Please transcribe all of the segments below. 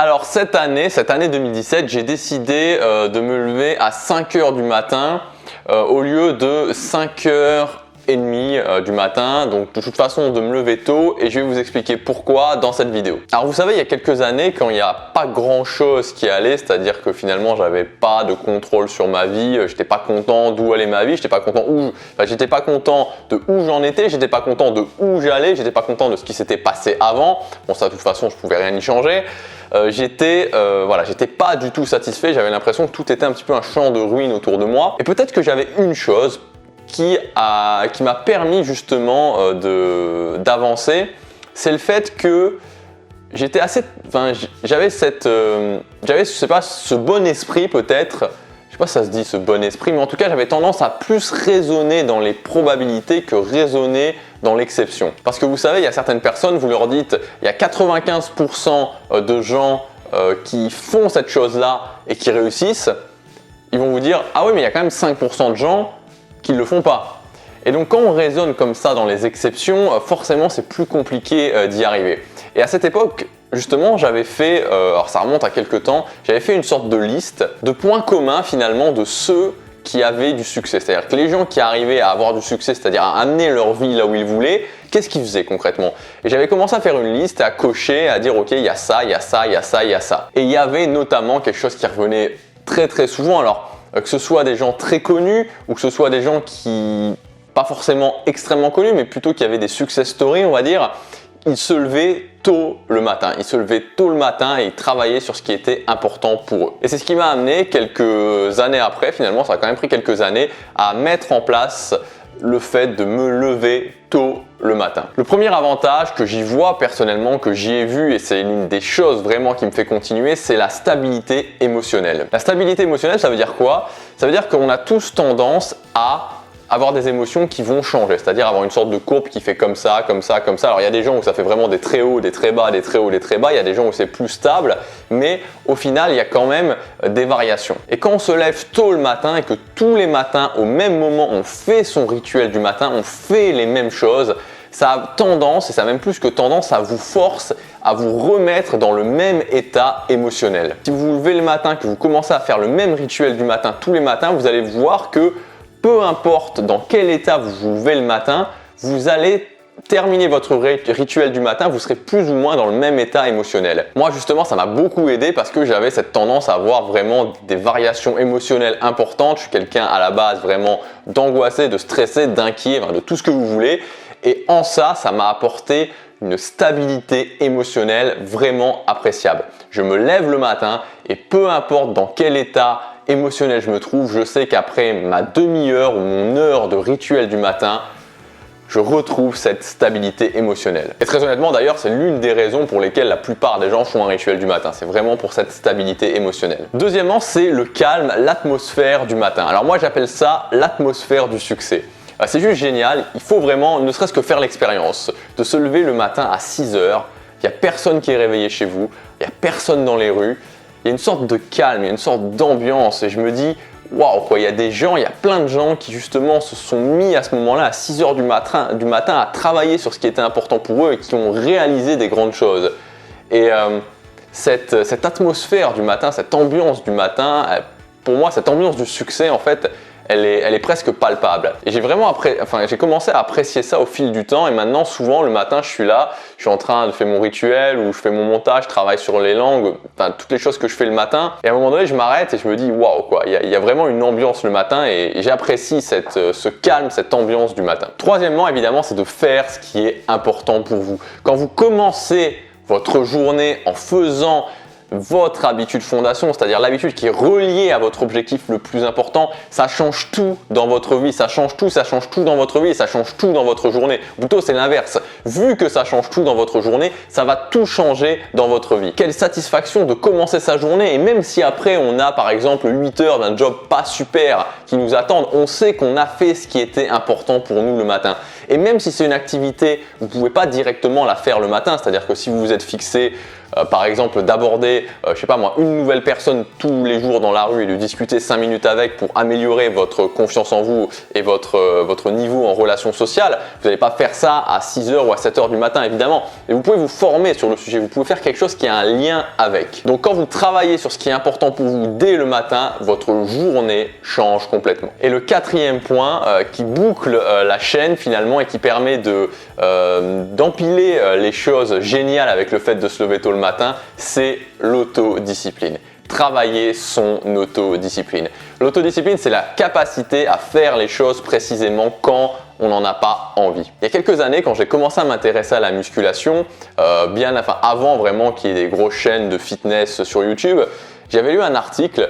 Alors cette année 2017, j'ai décidé de me lever à 5 h du matin au lieu de 5h30 du matin. Donc de toute façon de me lever tôt, et je vais vous expliquer pourquoi dans cette vidéo. Alors vous savez, il y a quelques années, quand il n'y a pas grand chose qui allait, c'est-à-dire que finalement j'avais pas de contrôle sur ma vie, j'étais pas content d'où allait ma vie, j'étais pas content j'étais pas content de où j'en étais, j'étais pas content de où j'allais, j'étais pas content de ce qui s'était passé avant. Bon, ça de toute façon je pouvais rien y changer. J'étais pas du tout satisfait, j'avais l'impression que tout était un petit peu un champ de ruines autour de moi. Et peut-être que j'avais une chose qui m'a permis justement d'avancer, c'est le fait que j'avais ce bon esprit peut-être. Je sais pas si ça se dit ce bon esprit, mais en tout cas j'avais tendance à plus raisonner dans les probabilités que raisonner dans l'exception. Parce que vous savez, il y a certaines personnes, vous leur dites, il y a 95% de gens qui font cette chose-là et qui réussissent, ils vont vous dire, ah oui mais il y a quand même 5% de gens qui ne le font pas. Et donc quand on raisonne comme ça dans les exceptions, forcément c'est plus compliqué d'y arriver. Et à cette époque, justement, j'avais fait, alors ça remonte à quelques temps, j'avais fait une sorte de liste de points communs finalement de ceux qui avaient du succès. C'est-à-dire que les gens qui arrivaient à avoir du succès, c'est-à-dire à amener leur vie là où ils voulaient, qu'est-ce qu'ils faisaient concrètement? Et j'avais commencé à faire une liste, à cocher, à dire ok, il y a ça, il y a ça, il y a ça, il y a ça. Et il y avait notamment quelque chose qui revenait très très souvent. Alors que ce soit des gens très connus ou que ce soit des gens qui, pas forcément extrêmement connus, mais plutôt qui avaient des success stories, on va dire, ils se levaient tôt le matin. Ils se levaient tôt le matin et ils travaillaient sur ce qui était important pour eux. Et c'est ce qui m'a amené quelques années après, finalement ça a quand même pris quelques années, à mettre en place le fait de me lever tôt le matin. Le premier avantage que j'y vois personnellement, que j'y ai vu, et c'est l'une des choses vraiment qui me fait continuer, c'est la stabilité émotionnelle. La stabilité émotionnelle, ça veut dire quoi? Ça veut dire qu'on a tous tendance à avoir des émotions qui vont changer, c'est-à-dire avoir une sorte de courbe qui fait comme ça, comme ça, comme ça. Alors il y a des gens où ça fait vraiment des très hauts, des très bas, des très hauts, des très bas, il y a des gens où c'est plus stable, mais au final il y a quand même des variations. Et quand on se lève tôt le matin et que tous les matins au même moment on fait son rituel du matin, on fait les mêmes choses, ça a tendance, et ça a même plus que tendance, ça vous force à vous remettre dans le même état émotionnel. Si vous vous levez le matin, que vous commencez à faire le même rituel du matin tous les matins, vous allez voir que peu importe dans quel état vous vous levez le matin, vous allez terminer votre rituel du matin, vous serez plus ou moins dans le même état émotionnel. Moi justement, ça m'a beaucoup aidé parce que j'avais cette tendance à avoir vraiment des variations émotionnelles importantes. Je suis quelqu'un à la base vraiment d'angoissé, de stressé, d'inquiet, de tout ce que vous voulez. Et en ça m'a apporté une stabilité émotionnelle vraiment appréciable. Je me lève le matin et peu importe dans quel état émotionnel je me trouve, je sais qu'après ma demi-heure ou mon heure de rituel du matin, je retrouve cette stabilité émotionnelle. Et très honnêtement d'ailleurs, c'est l'une des raisons pour lesquelles la plupart des gens font un rituel du matin. C'est vraiment pour cette stabilité émotionnelle. Deuxièmement, c'est le calme, l'atmosphère du matin. Alors moi j'appelle ça l'atmosphère du succès. C'est juste génial, il faut vraiment ne serait-ce que faire l'expérience de se lever le matin à 6 h, il n'y a personne qui est réveillé chez vous, il n'y a personne dans les rues, il y a une sorte de calme, il y a une sorte d'ambiance et je me dis waouh quoi, il y a plein de gens qui justement se sont mis à ce moment-là à 6 h du matin à travailler sur ce qui était important pour eux et qui ont réalisé des grandes choses. Et cette atmosphère du matin, cette ambiance du matin, pour moi cette ambiance du succès en fait, elle est presque palpable. Et j'ai commencé à apprécier ça au fil du temps et maintenant souvent le matin je suis là, je suis en train de faire mon rituel ou je fais mon montage, je travaille sur les langues, toutes les choses que je fais le matin et à un moment donné je m'arrête et je me dis waouh quoi, il y a vraiment une ambiance le matin et j'apprécie ce calme, cette ambiance du matin. Troisièmement évidemment c'est de faire ce qui est important pour vous. Quand vous commencez votre journée en faisant votre habitude fondation, c'est-à-dire l'habitude qui est reliée à votre objectif le plus important, ça change tout dans votre vie, ça change tout dans votre vie et ça change tout dans votre journée. Plutôt c'est l'inverse, vu que ça change tout dans votre journée, ça va tout changer dans votre vie. Quelle satisfaction de commencer sa journée et même si après on a par exemple 8 heures d'un job pas super qui nous attendent, on sait qu'on a fait ce qui était important pour nous le matin. Et même si c'est une activité, vous ne pouvez pas directement la faire le matin, c'est-à-dire que si vous vous êtes fixé par exemple d'aborder, je sais pas moi, une nouvelle personne tous les jours dans la rue et de discuter 5 minutes avec pour améliorer votre confiance en vous et votre niveau en relation sociale, vous n'allez pas faire ça à 6h ou à 7h du matin évidemment, mais vous pouvez vous former sur le sujet, vous pouvez faire quelque chose qui a un lien avec. Donc quand vous travaillez sur ce qui est important pour vous dès le matin, votre journée change complètement. Et le quatrième point qui boucle la chaîne finalement et qui permet d'empiler les choses géniales avec le fait de se lever tôt le matin, c'est l'autodiscipline. Travailler son autodiscipline. L'autodiscipline, c'est la capacité à faire les choses précisément quand on n'en a pas envie. Il y a quelques années, quand j'ai commencé à m'intéresser à la musculation, avant vraiment qu'il y ait des grosses chaînes de fitness sur YouTube, j'avais lu un article.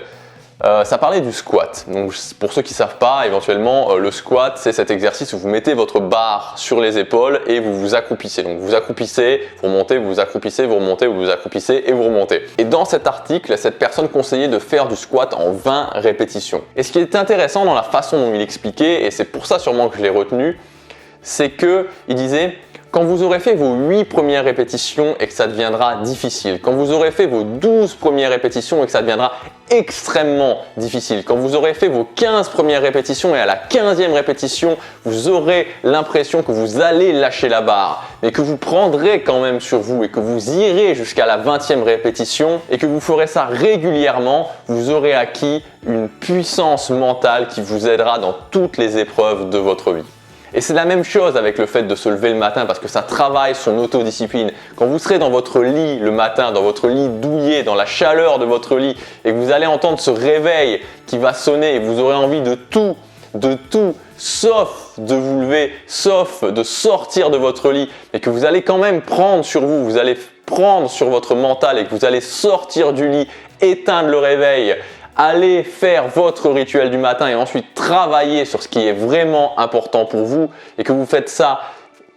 Ça parlait du squat. Donc pour ceux qui ne savent pas, éventuellement le squat, c'est cet exercice où vous mettez votre barre sur les épaules et vous vous accroupissez. Donc vous vous accroupissez, vous remontez, vous vous accroupissez, vous remontez, vous vous accroupissez et vous remontez. Et dans cet article, cette personne conseillait de faire du squat en 20 répétitions. Et ce qui est intéressant dans la façon dont il expliquait, et c'est pour ça sûrement que je l'ai retenu, c'est qu'il disait: quand vous aurez fait vos 8 premières répétitions et que ça deviendra difficile, quand vous aurez fait vos 12 premières répétitions et que ça deviendra extrêmement difficile, quand vous aurez fait vos 15 premières répétitions et à la 15e répétition, vous aurez l'impression que vous allez lâcher la barre, mais que vous prendrez quand même sur vous et que vous irez jusqu'à la 20e répétition et que vous ferez ça régulièrement, vous aurez acquis une puissance mentale qui vous aidera dans toutes les épreuves de votre vie. Et c'est la même chose avec le fait de se lever le matin parce que ça travaille son autodiscipline. Quand vous serez dans votre lit le matin, dans votre lit douillet, dans la chaleur de votre lit et que vous allez entendre ce réveil qui va sonner et vous aurez envie de tout, sauf de vous lever, sauf de sortir de votre lit et que vous allez quand même prendre sur vous, vous allez prendre sur votre mental et que vous allez sortir du lit, éteindre le réveil, allez faire votre rituel du matin et ensuite travailler sur ce qui est vraiment important pour vous et que vous faites ça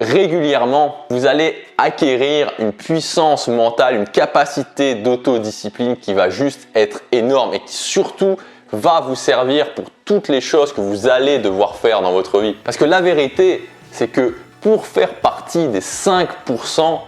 régulièrement, vous allez acquérir une puissance mentale, une capacité d'autodiscipline qui va juste être énorme et qui surtout va vous servir pour toutes les choses que vous allez devoir faire dans votre vie. Parce que la vérité, c'est que pour faire partie des 5%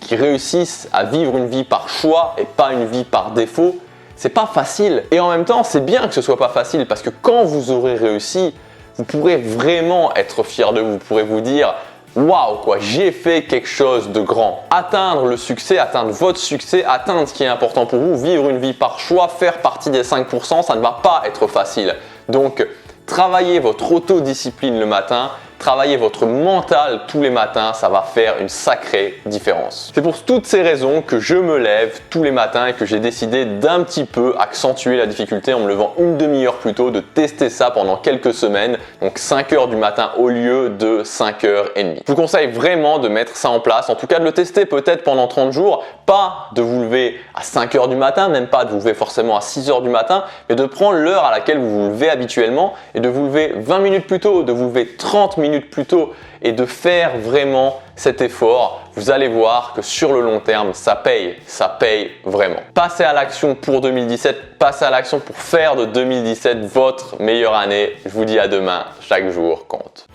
qui réussissent à vivre une vie par choix et pas une vie par défaut, c'est pas facile. Et en même temps, c'est bien que ce soit pas facile parce que quand vous aurez réussi, vous pourrez vraiment être fier de vous. Vous pourrez vous dire: waouh, quoi, j'ai fait quelque chose de grand. Atteindre le succès, atteindre votre succès, atteindre ce qui est important pour vous, vivre une vie par choix, faire partie des 5%, ça ne va pas être facile. Donc, travaillez votre autodiscipline le matin, travaillez votre mental tous les matins, ça va faire une sacrée différence. C'est pour toutes ces raisons que je me lève tous les matins et que j'ai décidé d'un petit peu accentuer la difficulté en me levant une demi-heure plus tôt, de tester ça pendant quelques semaines, donc 5h du matin au lieu de 5h30. Je vous conseille vraiment de mettre ça en place, en tout cas de le tester peut-être pendant 30 jours, pas de vous lever à 5h du matin, même pas de vous lever forcément à 6h du matin, mais de prendre l'heure à laquelle vous vous levez habituellement et de vous lever 20 minutes plus tôt, de vous lever 30 minutes plus tôt et de faire vraiment cet effort. Vous allez voir que sur le long terme, ça paye vraiment. Passez à l'action pour 2017, passez à l'action pour faire de 2017 votre meilleure année. Je vous dis à demain, chaque jour compte.